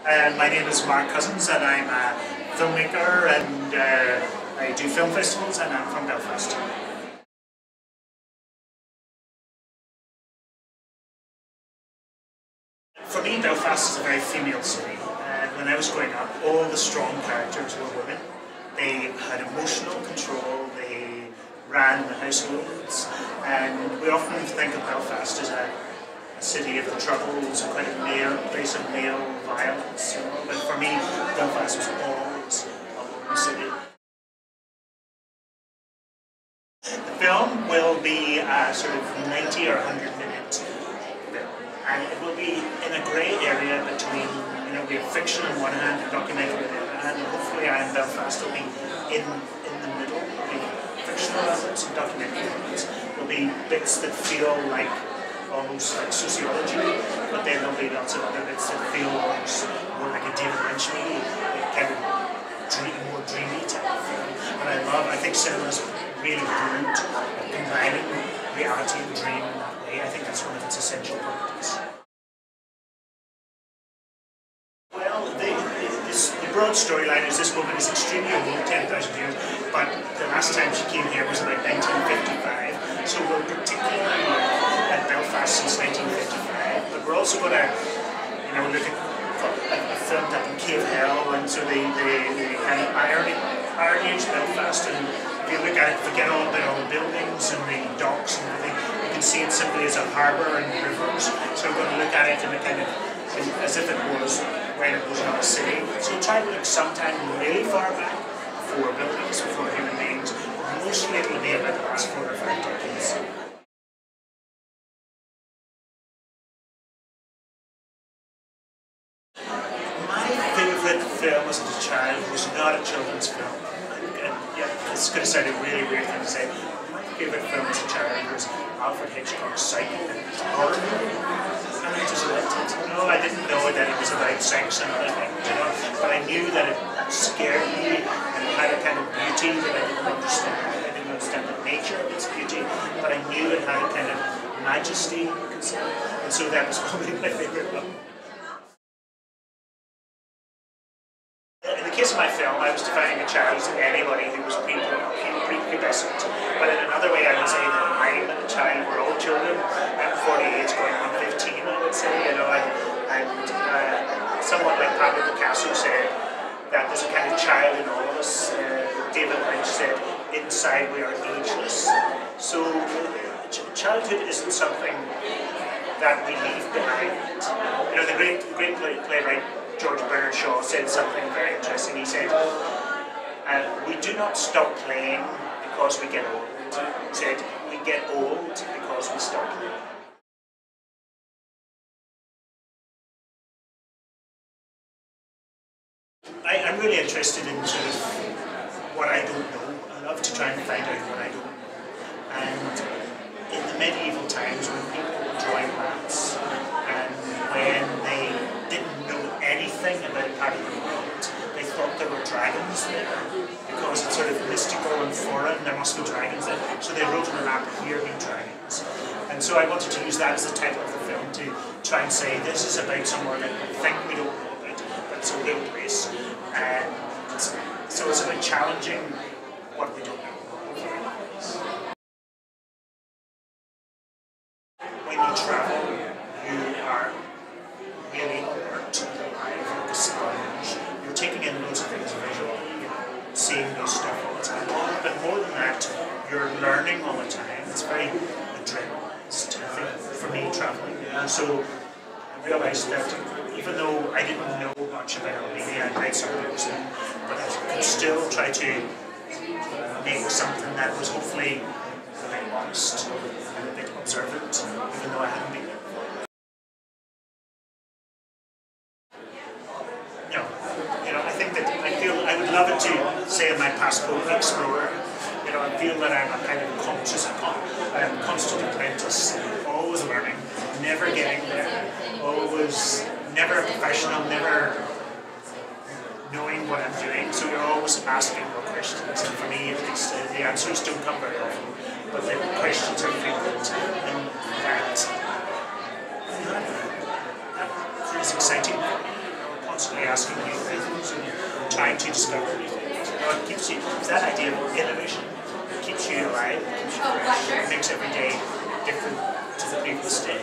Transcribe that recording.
My name is Mark Cousins and I'm a filmmaker and I do film festivals and I'm from Belfast. For me, Belfast is a very female city. When I was growing up, all the strong characters were women. They had emotional control, they ran the households, and we often think of Belfast as a city of the Troubles, a kind of place of male violence, but for me, Belfast was always a woman's city. The film will be a sort of 90 or 100-minute film, and it will be in a grey area between, we have fiction on one hand and documentary on the other hand, and hopefully Am Belfast will be in the middle. There'll be fictional elements and documentary elements. There'll be bits that feel like almost like sociology, but then there'll be lots of other bits that feel almost more like a David Lynch movie, kind of more dreamy type of film. And I think cinema's really good at combining reality and dream in that way. I think that's one of its essential properties. Well, the broad storyline is this woman is extremely old, 10,000 years, but the last time she came here was about 1955, so we're particularly at Belfast since 1955, but we're also going to look at a film up in Cave Hell, and so the kind of Iron Age Belfast, and if you look at it, forget all about all the buildings and the docks and everything, you can see it simply as a harbour and rivers, so we're going to look at it in a kind of as if it was when it was not a city. So we'll try to look sometime really far back, before buildings, before human beings. Mostly it will be about the last 4 or 5 decades. My favourite film as a child was not a children's film. And yeah, it's going to sound a really weird thing to say. My favourite film as a child was Alfred Hitchcock's Psycho. It's a horror movie. And I just loved it. I didn't know that it was about sex and other things, but I knew that it scared me and it had a kind of beauty that I didn't understand. I didn't understand the nature of its beauty, but I knew it had a kind of majesty, you could say. And so that was probably my favourite film. In the case of my film, I was defining a child as anybody who was prepubescent. But in another way, I would say that I'm a child, we're all children. I'm 48, going on 15, I would say, and somewhat like Pablo Picasso said, that there's a kind of child in all of us. David Lynch said, inside we are ageless. So childhood isn't something that we leave behind. The great playwright George Bernard Shaw said something very interesting. He said, we do not stop playing because we get old. He said, we get old because we stop playing. I'm really interested in sort of what I don't know. I love to try and find out what I don't know. And in the medieval times when people were drawing maps and when they didn't know anything about a part of the world, they thought there were dragons there because it's sort of mystical and foreign, there must be dragons there. So they wrote on a map, here be dragons. And so I wanted to use that as the title of the film to try and say this is about somewhere that we think we don't know about, but it's a real place. And so it's about challenging what we don't know. When you travel, you are really alert, alive, like a sponge. You're taking in loads of things visually, seeing new stuff all the time. But more than that, you're learning all the time. It's very adrenalized, I think, for me, traveling. And so I realized that even though I didn't know much about it, maybe I read some books, but I could still try to make something that was hopefully a bit honest and a bit observant, even though I hadn't been there before. I think that I would love it to say in my passport, explorer. I feel that I'm a kind of constant apprentice, always learning, never getting there, always, never a professional, never knowing what I'm doing, so you're always asking more questions, and for me at least, the answers don't come very often, but the questions are frequent, and that is exciting. constantly asking new things and trying to discover new things. You know, it keeps you, it's that idea of innovation. It keeps you alive, it keeps you fresh, it makes every day different to the previous day.